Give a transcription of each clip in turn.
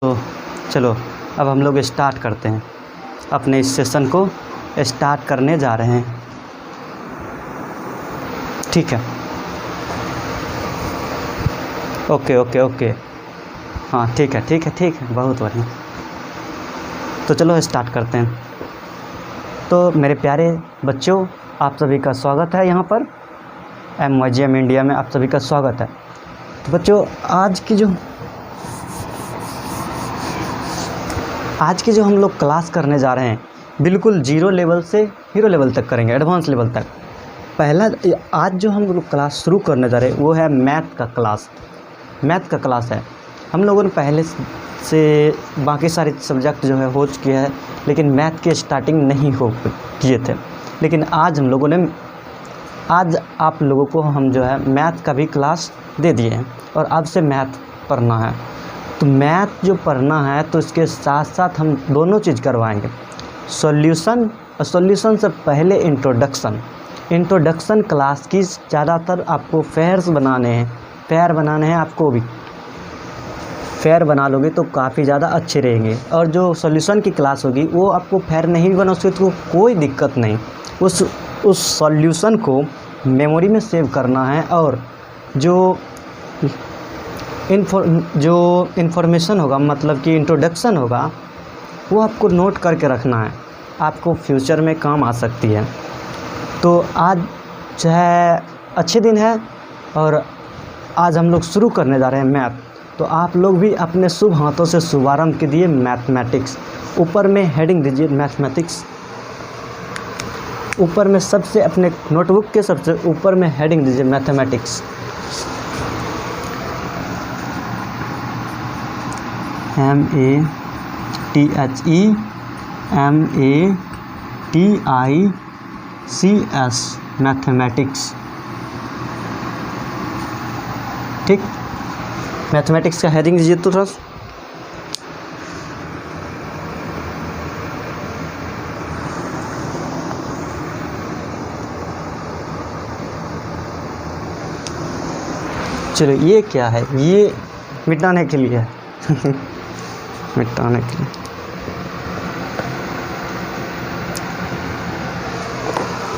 तो चलो अब हम लोग स्टार्ट करते हैं, अपने इस सेशन को स्टार्ट करने जा रहे हैं। ठीक है, ओके ओके ओके, हाँ ठीक है, बहुत बढ़िया। तो चलो स्टार्ट करते हैं। तो मेरे प्यारे बच्चों, आप सभी का स्वागत है यहाँ पर MYGM इंडिया में, आप सभी का स्वागत है। तो बच्चों, आज की जो हम लोग क्लास करने जा रहे हैं, बिल्कुल जीरो लेवल से हीरो लेवल तक करेंगे, एडवांस लेवल तक। आज जो हम लोग क्लास शुरू करने जा रहे हैं वो है मैथ का क्लास है। हम लोगों ने पहले से बाकी सारे सब्जेक्ट जो है हो चुके हैं, लेकिन मैथ की स्टार्टिंग नहीं हो किए थे। लेकिन आज आप लोगों को हम जो है मैथ का भी क्लास दे दिए हैं और अब से मैथ पढ़ना है। तो मैथ जो पढ़ना है तो इसके साथ साथ हम दोनों चीज़ करवाएंगे, सॉल्यूशन से पहले इंट्रोडक्शन क्लास की ज़्यादातर आपको फेयर बनाने हैं। आपको भी फेयर बना लोगे तो काफ़ी ज़्यादा अच्छे रहेंगे। और जो सॉल्यूशन की क्लास होगी वो आपको फेयर नहीं बना उसकी तो कोई दिक्कत नहीं, उस सॉल्यूशन को मेमोरी में सेव करना है। और जो इन्फॉर्मेशन होगा, मतलब कि इंट्रोडक्शन होगा, वो आपको नोट करके रखना है, आपको फ्यूचर में काम आ सकती है। तो आज जो है अच्छे दिन है और आज हम लोग शुरू करने जा रहे हैं मैथ। तो आप लोग भी अपने शुभ हाथों से शुभारंभ कीजिए मैथमेटिक्स। ऊपर में हेडिंग दीजिए मैथमेटिक्स, ऊपर में सबसे अपने नोटबुक के सबसे ऊपर में हेडिंग दीजिए मैथमेटिक्स। MATHEMATICS, mathematics. ठीक, मैथमेटिक्स का हेडिंग दीजिए तो थोड़ा। चलो, ये क्या है? ये मिटाने के लिए है मिटाने के लिए।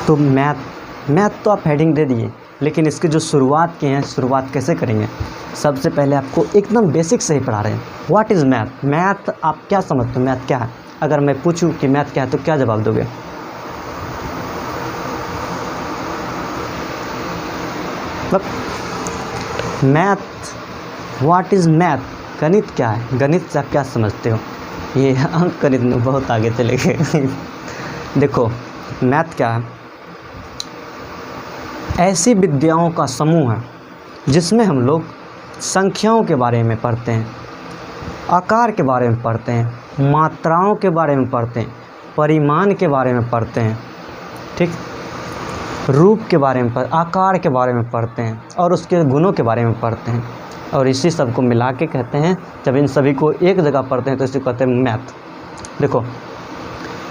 तो मैथ तो आप हेडिंग दे दिए, लेकिन इसकी जो शुरुआत की है, शुरुआत कैसे करेंगे? सबसे पहले आपको एकदम बेसिक से ही पढ़ा रहे हैं। What is math? मैथ आप क्या समझते हो? मैथ क्या है? अगर मैं पूछूं कि मैथ क्या है तो क्या जवाब दोगे? Math, what is math? गणित क्या है? गणित से आप क्या समझते हो? ये अंक गणित में बहुत आगे चले गए देखो, मैथ क्या है? ऐसी विद्याओं का समूह है जिसमें हम लोग संख्याओं के बारे में पढ़ते हैं, आकार के बारे में पढ़ते हैं, मात्राओं के बारे में पढ़ते हैं, परिमाण के बारे में पढ़ते हैं, ठीक, रूप के बारे में आकार के बारे में पढ़ते हैं और उसके गुणों के बारे में पढ़ते हैं। और इसी सब को मिला के कहते हैं, जब इन सभी को एक जगह पढ़ते हैं तो इसे कहते हैं मैथ। देखो,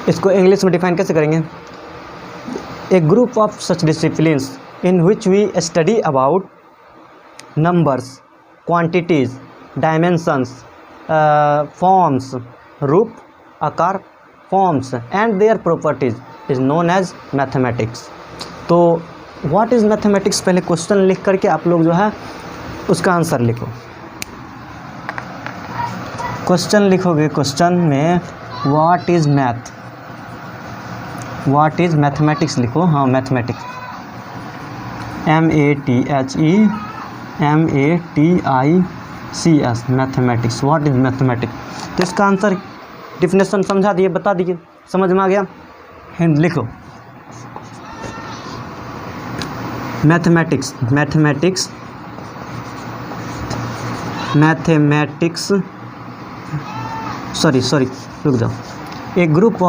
इसको इंग्लिश में डिफाइन कैसे करेंगे? A group of such disciplines in which we study about numbers, quantities, dimensions, forms, रूप, आकार, forms and their properties is known as mathematics। तो what is mathematics पहले क्वेश्चन लिख करके आप लोग जो है उसका आंसर लिखो। क्वेश्चन लिखोगे, क्वेश्चन में what is math, what is mathematics लिखो। हाँ, mathematics, MATHEMATICS, mathematics. What is mathematics? तो इसका आंसर डिफिनेशन समझा दिए, बता दिए, समझ में आ गया? हिंद लिखो, मैथमेटिक्स सॉरी रुक जाओ। A group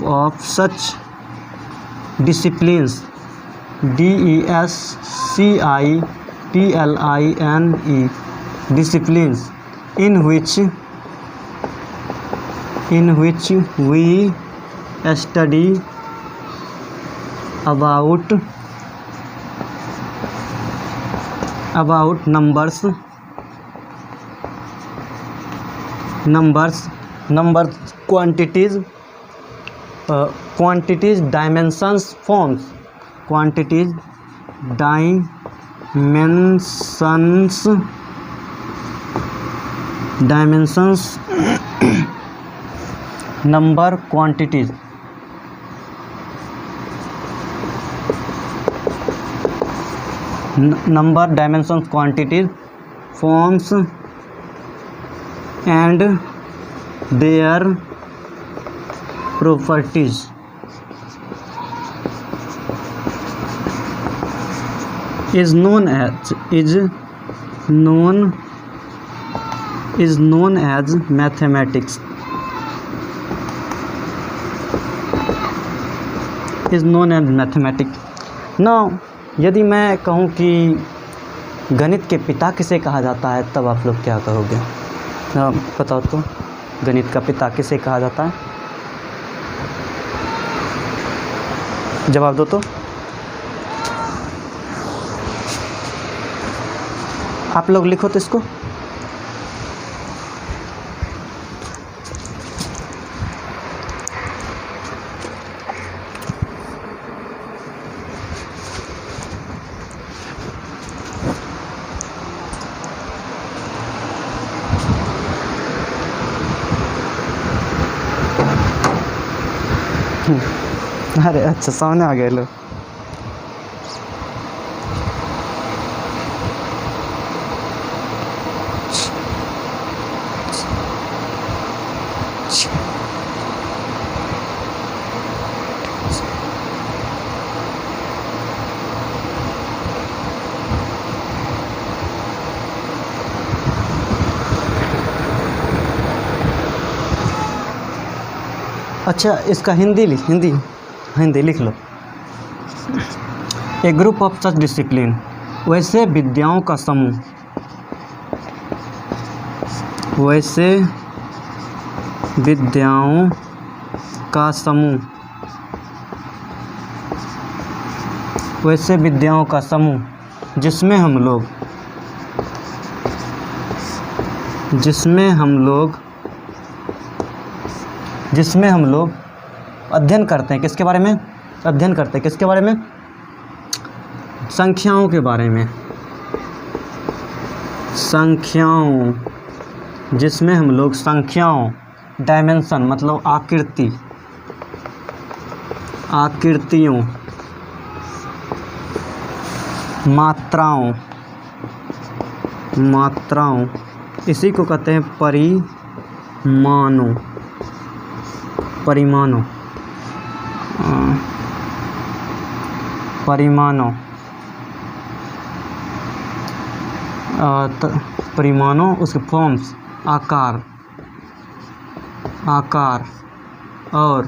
of such disciplines, DESCIPLINE, disciplines in which we study about about numbers, quantities, dimensions, forms, quantities, dimensions, number, quantities, number, dimensions, quantities, forms and their properties. is known as mathematics. is known as mathematics. Now यदि मैं कहूँ कि गणित के पिता किसे कहा जाता है, तब आप लोग क्या कहोगे? बताओ तो, गणित का पिता किसे कहा जाता है? जवाब दो तो। आप लोग लिखो तो इसको। अरे अच्छा, सामने आ गए लोग। अच्छा, इसका हिंदी लिख लो। ए ग्रुप ऑफ सच डिसिप्लिन, वैसे विद्याओं का समूह, वैसे विद्याओं का समूह, वैसे विद्याओं का समूह जिसमें हम लोग अध्ययन करते हैं। किसके बारे में अध्ययन करते हैं? किसके बारे में? संख्याओं के बारे में। संख्याओं, जिसमें हम लोग संख्याओं, डायमेंशन मतलब आकृतियों, मात्राओं, इसी को कहते हैं परिमाणों, उसके फॉर्म्स, आकार और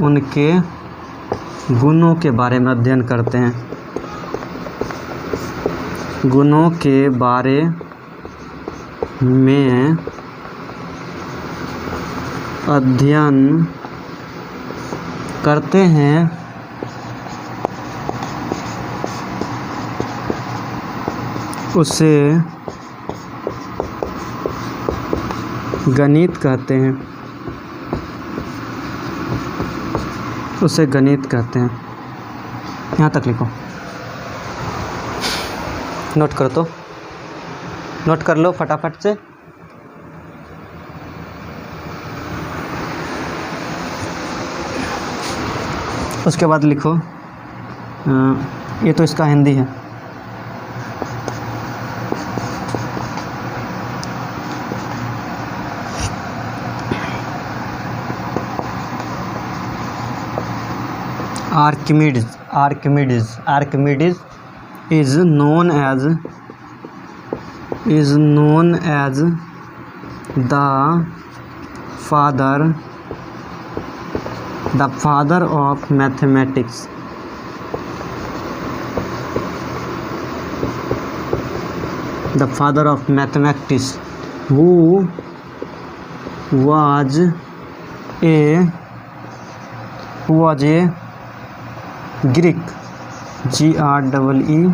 उनके गुणों के बारे में अध्ययन करते हैं। गुणों के बारे में अध्ययन करते हैं। उसे गणित कहते हैं। यहाँ तक लिखो, नोट करो तो, नोट कर लो फटाफट से। उसके बाद लिखो, ये तो इसका हिंदी है। Archimedes is known as the father of mathematics. The father of mathematics, who was a Greek GREEK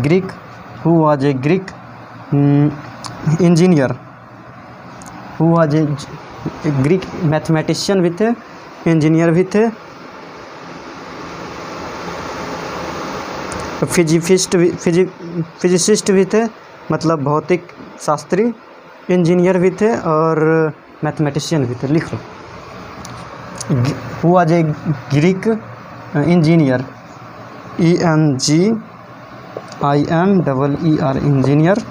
Greek, who was a Greek engineer, who was a Greek mathematician भी थे, engineer भी थे, फिजिसिस्ट भी थे, मतलब भौतिक शास्त्री, इंजीनियर भी थे और मैथमेटिशियन भी थे। लिख लो, who was a Greek engineer, ENGINEER engineer,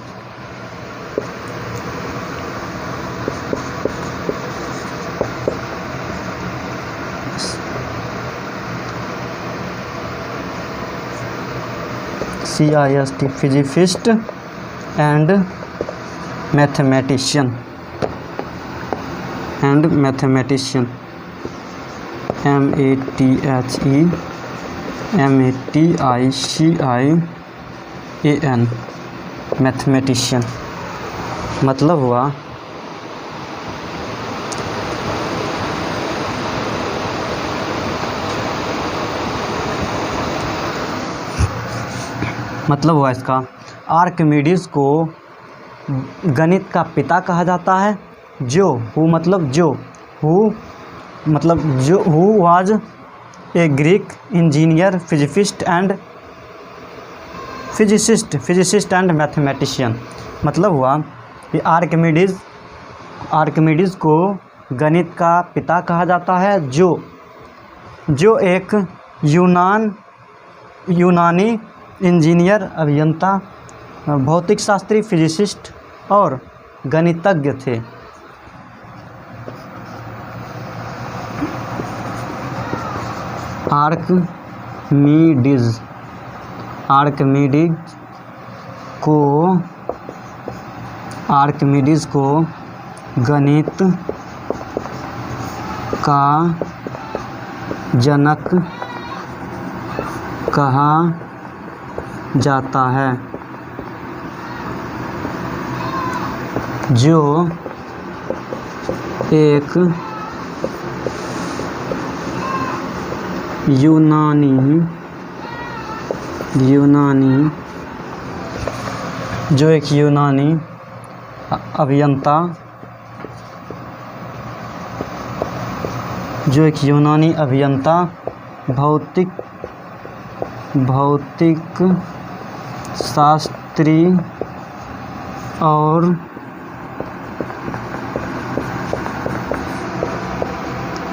CIST physicist and mathematician, MATHEMATICIAN, mathematician मतलब हुआ इसका, आर्किमिडीज को गणित का पिता कहा जाता है। Who was a Greek engineer, physicist and mathematician मतलब हुआ कि आर्किमिडीज को गणित का पिता कहा जाता है, जो एक यूनानी इंजीनियर, अभियंता, भौतिक शास्त्री, फिजिसिस्ट और गणितज्ञ थे। आर्किमिडीज को गणित का जनक कहा जाता है, जो एक यूनानी अभियंता, भौतिक शास्त्री और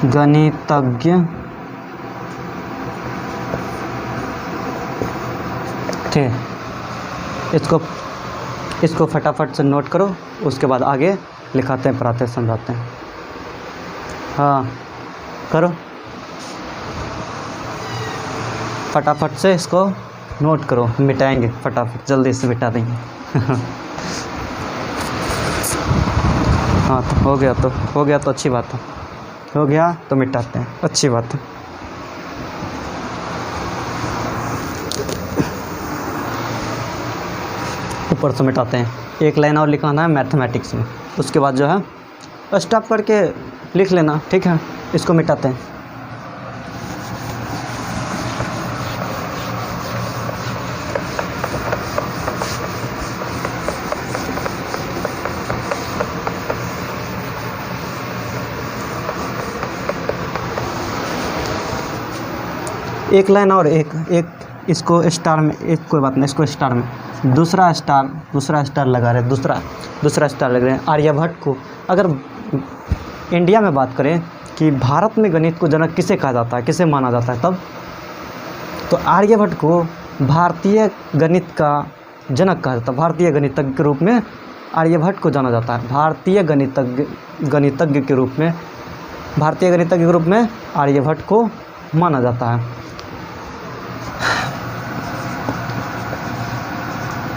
गणितज्ञ थे। इसको फटाफट से नोट करो, उसके बाद आगे लिखाते हैं, पढ़ाते हैं, समझाते हैं। हाँ करो, फटाफट से इसको नोट करो, मिटाएंगे फटाफट, जल्दी से मिटा देंगे। हाँ तो हो गया तो अच्छी बात है, हो गया तो मिटाते हैं, अच्छी बात है। ऊपर से मिटाते हैं, एक लाइन और लिखाना है मैथमेटिक्स में, उसके बाद जो है स्टॉप करके लिख लेना, ठीक है। इसको मिटाते हैं। एक लाइन और एक इसको स्टार में, एक कोई बात नहीं, इसको स्टार में, दूसरा स्टार लगा रहे, दूसरा स्टार लग रहे हैं। आर्यभट्ट को, अगर इंडिया में बात करें कि भारत में गणित को जनक किसे कहा जाता है, किसे माना जाता है, तब तो आर्यभट्ट को भारतीय गणित का जनक कहा जाता है। भारतीय गणितज्ञ के रूप में आर्यभट्ट को जाना जाता है। भारतीय गणितज्ञ के रूप में आर्यभट्ट को माना जाता है।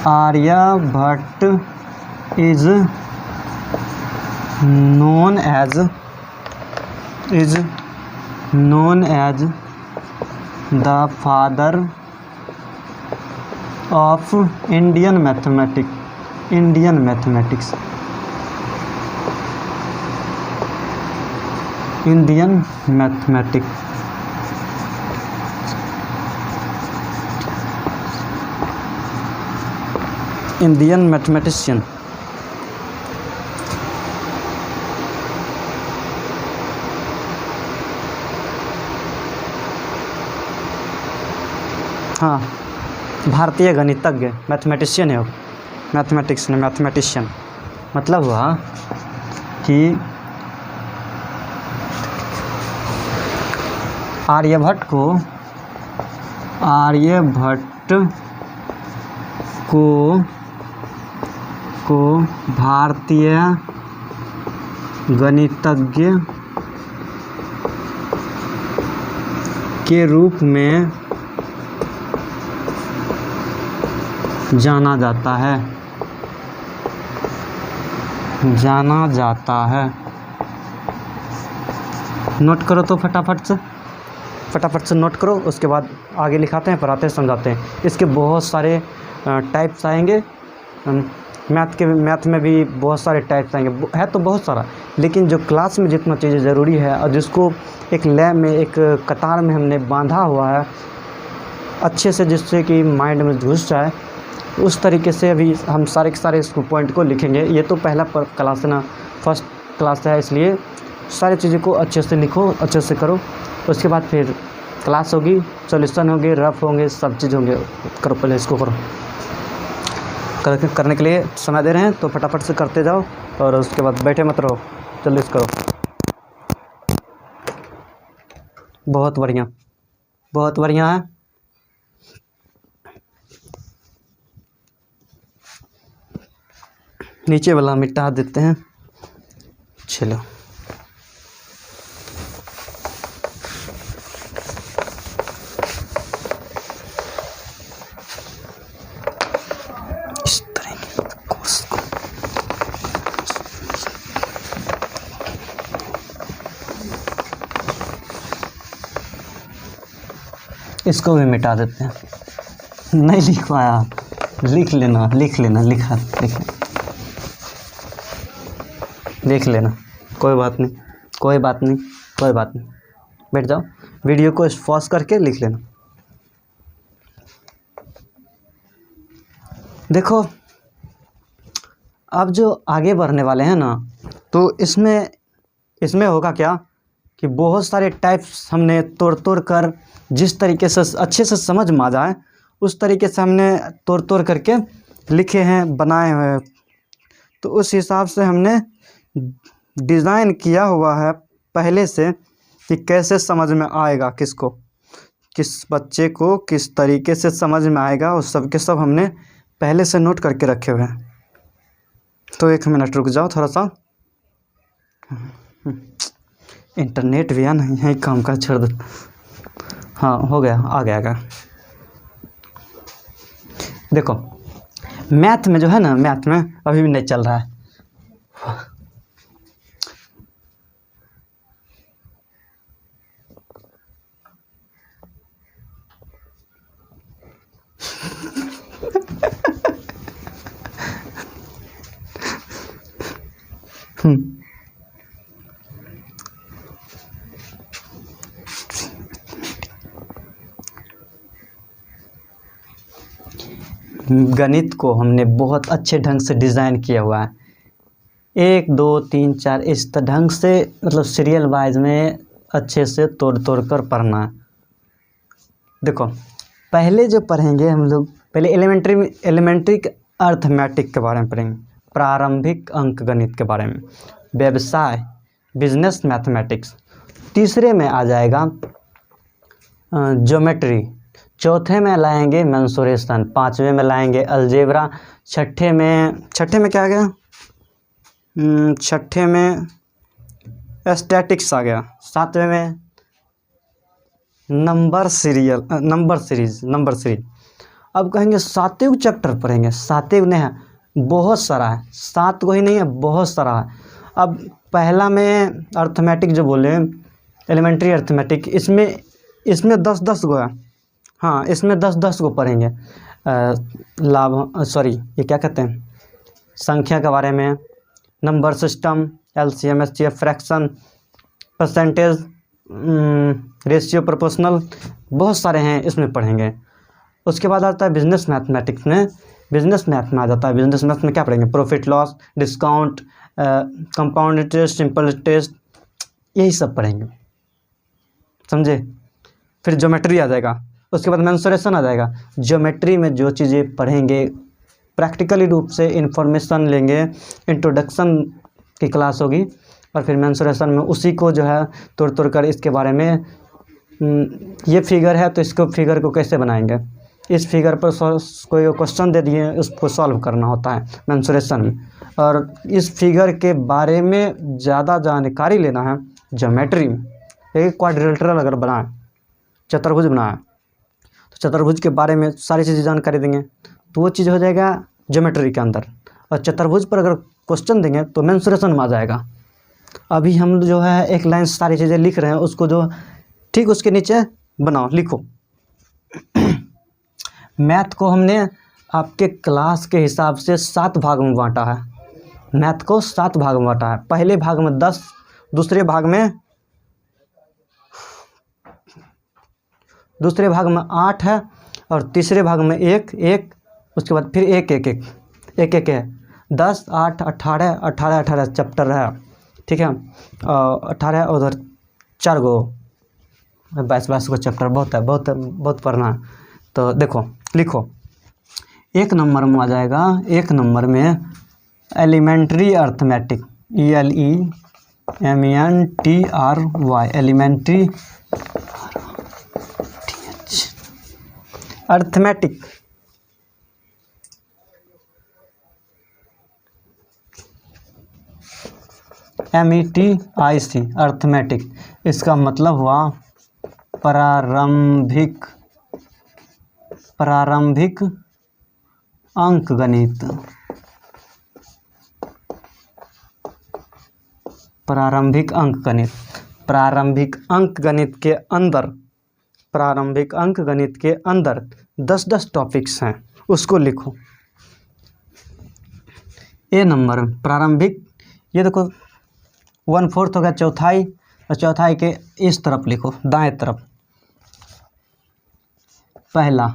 Aryabhata is known as the father of Indian mathematics। Indian mathematic Indian mathematician. हाँ, भारतीय गणितज्ञ, मैथमेटिशियन है वो, मैथमेटिक्स ने मैथमेटिशियन मतलब हुआ कि आर्यभट्ट को भारतीय गणितज्ञ के रूप में जाना जाता है। नोट करो तो फटाफट से नोट करो, उसके बाद आगे लिखाते हैं, पढ़ाते हैं, समझाते हैं। इसके बहुत सारे टाइप्स आएंगे। मैथ में भी बहुत सारे टाइप्स आएंगे, है तो बहुत सारा, लेकिन जो क्लास में जितना चीज़ें ज़रूरी है और जिसको एक लय में, एक कतार में हमने बांधा हुआ है अच्छे से, जिससे कि माइंड में घुस जाए, उस तरीके से अभी हम सारे के सारे इसको पॉइंट को लिखेंगे। ये तो पहला क्लास है ना, फर्स्ट क्लास है, इसलिए सारी चीज़ों को अच्छे से लिखो, अच्छे से करो। उसके बाद फिर क्लास होगी, सॉल्यूशन होंगे, रफ होंगे, सब चीज़ होंगे। करो, पहले इसको करो। करने के लिए समय दे रहे हैं तो फटाफट से करते जाओ, और उसके बाद बैठे मत रहो, जल्दी से करो। बहुत बढ़िया है। नीचे वाला मिटा देते हैं। चलो, इस तरह कोर्स को इसको भी मिटा देते हैं। नहीं लिख पाया, लिख लेना, लिख लेना, कोई बात नहीं। बैठ जाओ, वीडियो को पॉज करके लिख लेना। देखो, अब जो आगे बढ़ने वाले हैं ना, तो इसमें होगा क्या कि बहुत सारे टाइप्स हमने तोड़ कर, जिस तरीके से अच्छे से समझ में आ जाए उस तरीके से हमने तोड़ करके लिखे हैं, बनाए हुए हैं। तो उस हिसाब से हमने डिज़ाइन किया हुआ है पहले से कि कैसे समझ में आएगा, किस बच्चे को किस तरीके से समझ में आएगा, उस सब के सब हमने पहले से नोट करके रखे हुए हैं। तो 1 मिनट रुक जाओ थोड़ा सा, इंटरनेट भी नहीं है, काम का छोड़ दो। हाँ, हो गया, आ गया। देखो, मैथ में जो है ना, मैथ में अभी भी नहीं चल रहा है। गणित को हमने बहुत अच्छे ढंग से डिज़ाइन किया हुआ है। 1 2 3 4 इस ढंग से, मतलब सीरियल वाइज में अच्छे से तोड़ कर पढ़ना है। देखो, पहले जो पढ़ेंगे हम लोग, पहले एलिमेंट्री अर्थमेटिक के बारे में पढ़ेंगे, प्रारंभिक अंक गणित के बारे में, व्यवसाय बिजनेस मैथमेटिक्स। तीसरे में आ जाएगा ज्योमेट्री, चौथे में लाएंगे मेंसुरेशन, पांचवें में लाएंगे अलजेब्रा, छठे में क्या आ गया, छठे में स्टैटिक्स आ गया, सातवें में नंबर सीरीज। अब कहेंगे सातवें चैप्टर पढ़ेंगे, सातवें नहीं है, बहुत सारा है, 7 को ही नहीं है, बहुत सारा है। अब पहला में अर्थमेटिक जो बोले, एलिमेंट्री अर्थमेटिक, इसमें 10 गो है। हाँ, इसमें 10 को पढ़ेंगे। ये क्या कहते हैं, संख्या के बारे में, number system, LCM SCF, fraction, percentage, ratio, proportional, बहुत सारे हैं, इसमें पढ़ेंगे। उसके बाद आता है बिजनेस मैथमेटिक्स में। बिजनेस मैथ में आ जाता है, बिजनेस मैथ में क्या पढ़ेंगे? Profit loss, discount, compound interest, simple interest, यही सब पढ़ेंगे, समझे। फिर ज्योमेट्री आ जाएगा, उसके बाद मेंसुरेशन आ जाएगा। ज्योमेट्री में जो चीज़ें पढ़ेंगे प्रैक्टिकली रूप से इन्फॉर्मेशन लेंगे, इंट्रोडक्शन की क्लास होगी, और फिर मेंसुरेशन में उसी को जो है तोड़ तोड़ कर इसके बारे में, ये फिगर है तो इसको फिगर को कैसे बनाएंगे, इस फिगर पर कोई क्वेश्चन दे दिए उसको सॉल्व करना होता है मेंसुरेशन में। और इस फिगर के बारे में ज़्यादा जानकारी लेना है ज्योमेट्री में। एक क्वाड्रिलेटरल अगर बनाए, चतुर्भुज बनाए, तो चतुर्भुज के बारे में सारी चीज़ें जानकारी देंगे, तो वो चीज़ हो जाएगा ज्योमेट्री के अंदर। और चतुर्भुज पर अगर क्वेश्चन देंगे तो मेंसुरेशन में आ जाएगा। अभी हम जो है एक लाइन सारी चीज़ें लिख रहे हैं, उसको जो ठीक उसके नीचे बनाओ, लिखो। मैथ को हमने आपके क्लास के हिसाब से 7 भाग में बांटा है। मैथ को 7 भाग में बांटा है। पहले भाग में 10, दूसरे भाग में 8 है, और तीसरे भाग में 1, उसके बाद फिर 1 है। 10, 8, 18 चैप्टर है, ठीक है। 18 उधर 4 गो, 22 को चैप्टर, बहुत पढ़ना है। तो देखो, लिखो, 1 नंबर में आ जाएगा, 1 नंबर में elementary arithmetic, ELEMENTRY, elementary arithmetic. METIC, arithmetic, इसका मतलब हुआ प्रारंभिक अंकगणित। प्रारंभिक अंकगणित के अंदर 10 टॉपिक्स हैं, उसको लिखो। ए नंबर प्रारंभिक, ये देखो 1/4 हो गया चौथाई, और चौथाई के इस तरफ लिखो, दाएं तरफ। पहला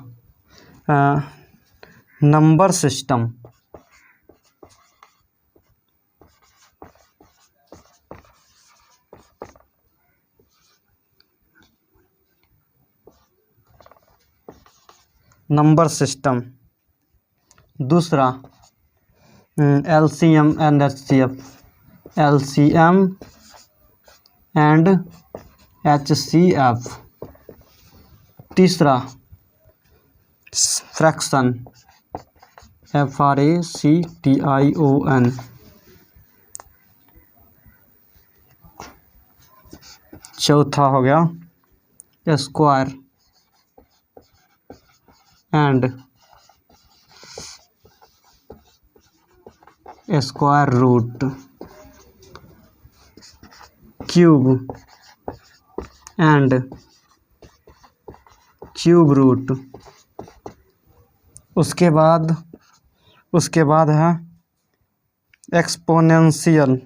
नंबर सिस्टम, दूसरा LCM एंड HCF, तीसरा फ्रैक्शन, FRACTION, चौथा हो गया square and square root, cube and cube root. उसके बाद है एक्सपोनेंशियल,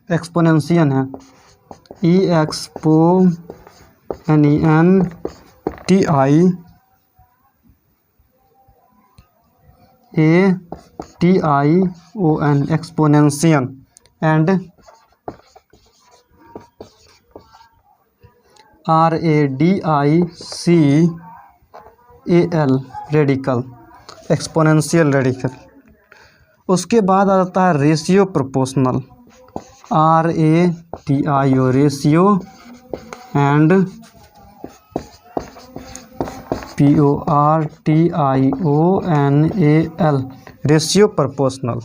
एक्सपोनेंशियल है EXPONENTIATION, exponential, and RADICAL, radical, exponential radical. उसके बाद आ जाता है ratio proportional, RATIO, ratio, and PORTIONAL, ratio proportional.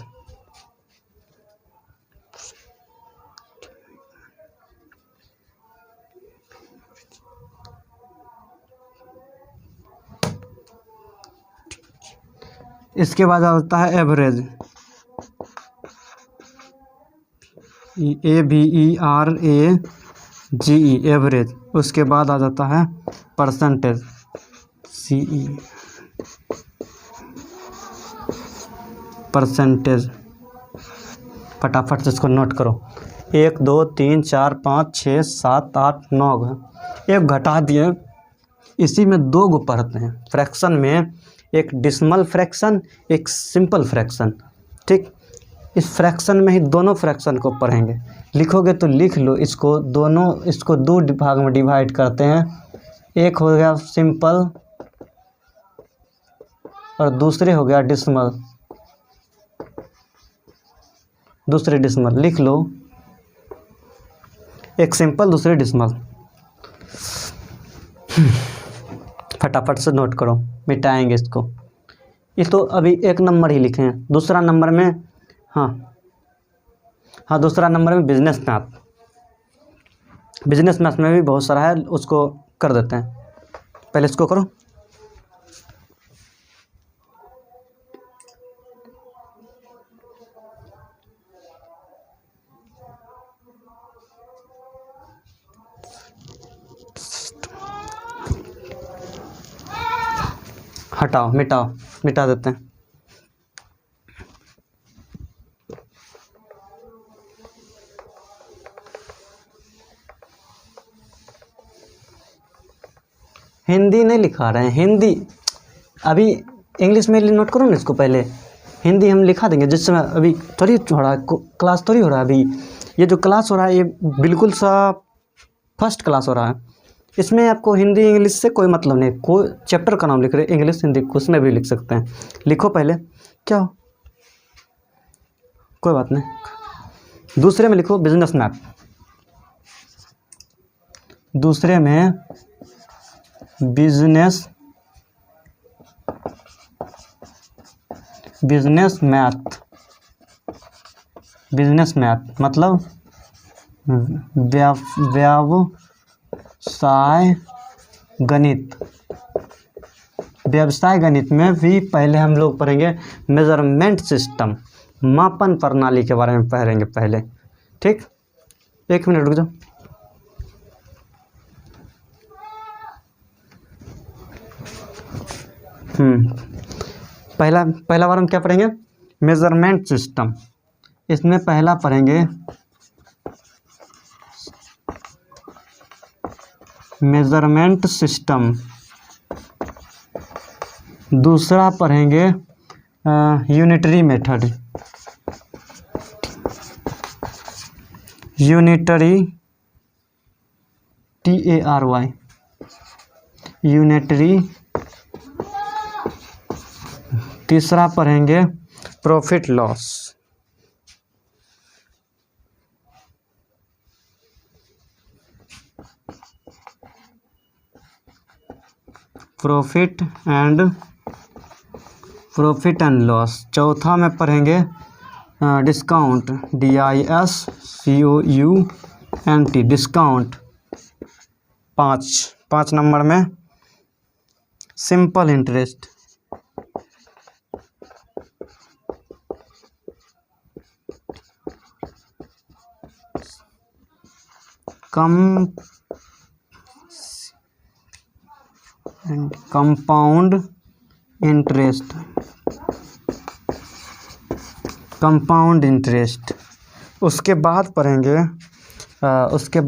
इसके बाद आता है एवरेज, AVERAGE एवरेज। उसके बाद आ जाता है परसेंटेज CE परसेंटेज। फटाफट से इसको नोट करो। 1 2 3 4 5 6 7 8 9 एक घटा दिए। इसी में 2 गो पढ़ते हैं फ्रैक्शन में, एक डिसिमल फ्रैक्शन, एक सिंपल फ्रैक्शन। ठीक, इस फ्रैक्शन में ही दोनों फ्रैक्शन को पढ़ेंगे। लिखोगे तो लिख लो इसको, दोनों इसको 2 भाग में डिवाइड करते हैं। एक हो गया सिंपल और दूसरे हो गया डिसिमल। दूसरे डिसिमल लिख लो, एक सिंपल दूसरे डिसिमल। फटाफट से नोट करो, मिटाएंगे इसको। ये तो अभी 1 नंबर ही लिखे हैं। दूसरा नंबर में हाँ दूसरा नंबर में बिजनेस मैथ। बिजनेस मैथ में भी बहुत सारा है, उसको कर देते हैं। पहले इसको करो। हटाओ, मिटाओ, मिटा देते हैं। हिंदी नहीं लिखा रहे हैं, हिंदी अभी इंग्लिश में नोट करो ना इसको पहले। हिंदी हम लिखा देंगे जिस समय, अभी थोड़ी हो रहा है क्लास, थोड़ी हो रहा है अभी। ये जो क्लास हो रहा है ये बिल्कुल सा फर्स्ट क्लास हो रहा है। इसमें आपको हिंदी इंग्लिश से कोई मतलब नहीं। कोई चैप्टर का नाम लिख रहे इंग्लिश हिंदी, उसमें भी लिख सकते हैं। लिखो पहले, क्या हो कोई बात नहीं। दूसरे में लिखो बिजनेस मैथ। दूसरे में बिजनेस मैथ। बिजनेस मैथ मतलब व्यवसाय गणित। व्यवसाय गणित में भी पहले हम लोग पढ़ेंगे मेजरमेंट सिस्टम, मापन प्रणाली के बारे में पढ़ेंगे पहले। ठीक, 1 मिनट रुक जाओ। पहला बार हम क्या पढ़ेंगे? Measurement system. इसमें पहला पढ़ेंगे मेजरमेंट सिस्टम, दूसरा पढ़ेंगे unitary method. Unitary TARY unitary. तीसरा पढ़ेंगे profit loss. Profit and loss. चौथा में पढ़ेंगे डिस्काउंट, DISCOUNT डिस्काउंट। 5 नंबर में सिंपल इंटरेस्ट। Compound interest. उसके बाद पढ़ेंगे उसके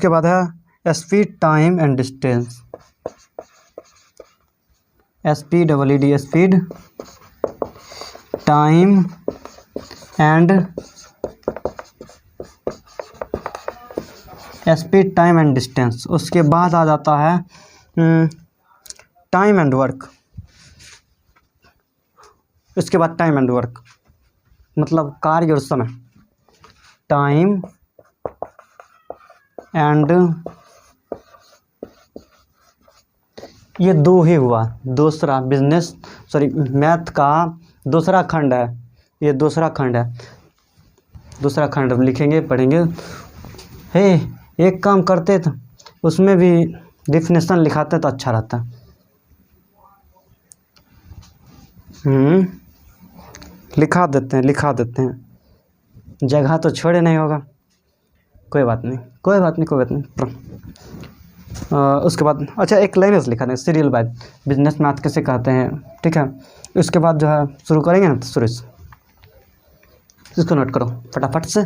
बाद है speed, time and distance. SPEED speed, time and distance. उसके बाद आ जाता है टाइम एंड वर्क। इसके बाद टाइम एंड वर्क मतलब कार्य और समय। टाइम एंड, ये 2 ही हुआ। दूसरा मैथ का दूसरा खंड है। ये दूसरा खंड लिखेंगे, पढ़ेंगे। एक काम करते तो उसमें भी डिफिनेशन लिखाते तो अच्छा रहता। लिखा देते हैं, जगह तो छोड़े नहीं होगा, कोई बात नहीं। उसके बाद अच्छा एक लाइन से लिखा दें, सीरियल बाय बिजनेस मैथ कैसे कहते हैं, ठीक है। उसके बाद जो है शुरू करेंगे ना, तो शुरू से इसको नोट करो फटाफट से।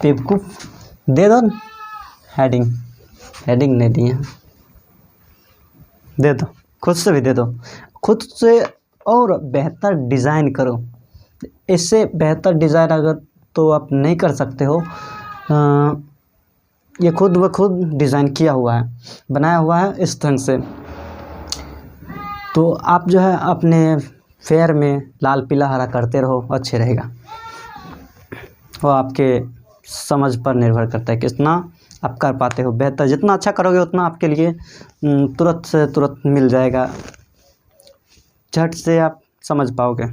बेवकूफ दे दो हेडिंग नहीं दिए, दे दो, खुद से भी दे दो, खुद से और बेहतर डिज़ाइन करो। इससे बेहतर डिज़ाइन अगर तो आप नहीं कर सकते हो, ये खुद ब खुद डिज़ाइन किया हुआ है, बनाया हुआ है इस ढंग से। तो आप जो है अपने फेयर में लाल पीला हरा करते रहो, अच्छे रहेगा। वो आपके समझ पर निर्भर करता है कितना आप कर पाते हो। बेहतर जितना अच्छा करोगे उतना आपके लिए तुरंत से तुरंत मिल जाएगा, झट से आप समझ पाओगे।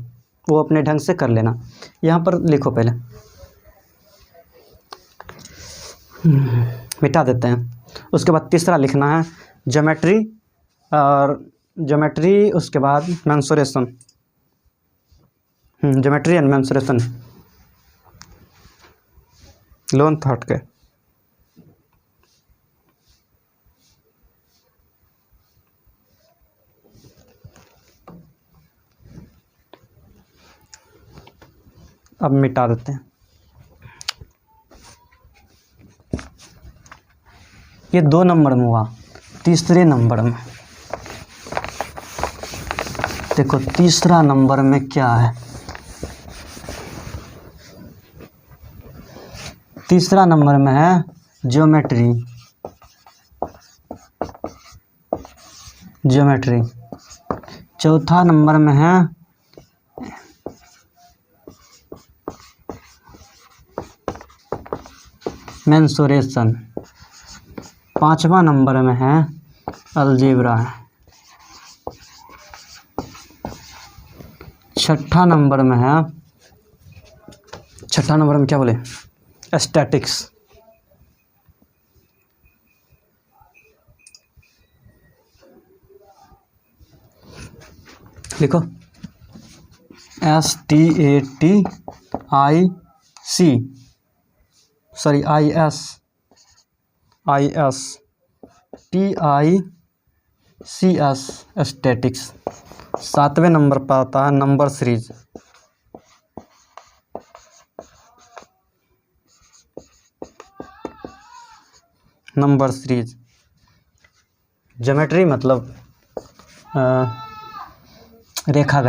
वो अपने ढंग से कर लेना। यहाँ पर लिखो पहले, मिटा देते हैं। उसके बाद तीसरा लिखना है ज्योमेट्री, और ज्योमेट्री उसके बाद mensuration, geometry and mensuration loan thought के। अब मिटा देते हैं। ये 2 नंबर में हुआ, तीसरे नंबर में देखो, तीसरा नंबर में क्या है। तीसरा नंबर में है ज्योमेट्री, चौथा नंबर में है मेंसुरेशन, पांचवा नंबर में है अलजेब्रा, छठा नंबर में क्या बोले, स्टैटिक्स। लिखो STATICS स्टैटिक्स। 7वें नंबर पर आता है नंबर सीरीज, ज्योमेट्री मतलब रेखा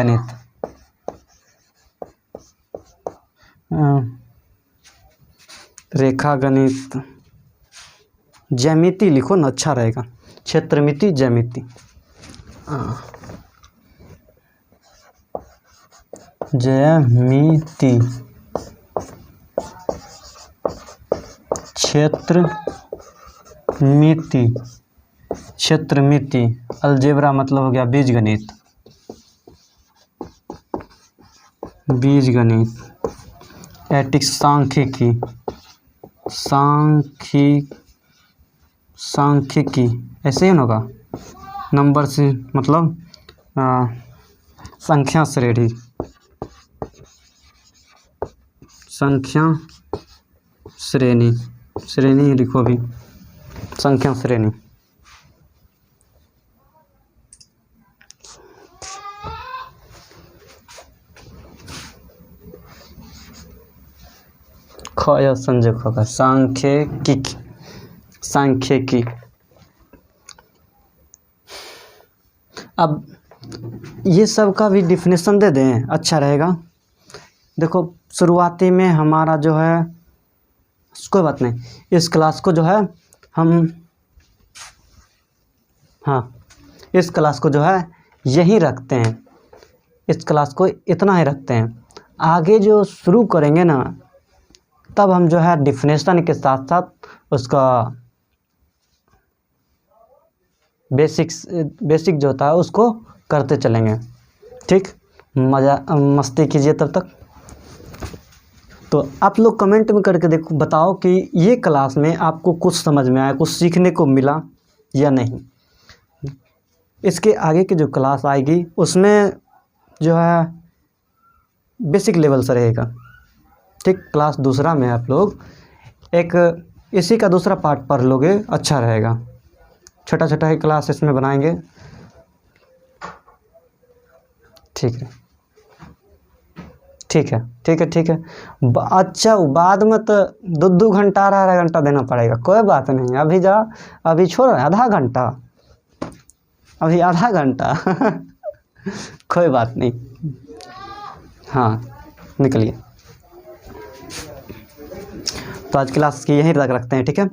गणित, ज्यामिति लिखो ना, अच्छा रहेगा, क्षेत्रमिति ज्यामिति। क्षेत्रमिति। अलजेब्रा मतलब हो गया बीजगणित, एटिक्स सांख्यिकी ऐसे ही होगा। नंबर से मतलब संख्या श्रेणी लिखो भी, संख्या श्रेणी। या संजय होगा सांख्यिकी। अब ये सब का भी डिफिनेशन दे दें, अच्छा रहेगा। देखो शुरुआती में हमारा जो है, कोई बात नहीं, इस क्लास को जो है हम इस क्लास को जो है यहीं रखते हैं, इस क्लास को इतना ही रखते हैं। आगे जो शुरू करेंगे ना, तब हम जो है डिफिनेशन के साथ साथ उसका बेसिक जो होता है उसको करते चलेंगे, ठीक। मस्ती कीजिए तब तक। तो आप लोग कमेंट में करके देखो, बताओ कि ये क्लास में आपको कुछ समझ में आया, कुछ सीखने को मिला या नहीं। इसके आगे की जो क्लास आएगी उसमें जो है बेसिक लेवल से रहेगा। ठीक, क्लास दूसरा में आप लोग एक इसी का दूसरा पार्ट पढ़ लोगे, अच्छा रहेगा। छोटा छोटा ही क्लास इसमें बनाएंगे। ठीक है, ठीक है, ठीक है, ठीक है। अच्छा, बाद में तो 2 घंटा 2.5 घंटा देना पड़ेगा, कोई बात नहीं। अभी जा, अभी छोड़, आधा घंटा, अभी आधा घंटा कोई बात नहीं। हाँ, निकलिए। तो आज क्लास की यहीं तक रखते हैं, ठीक है।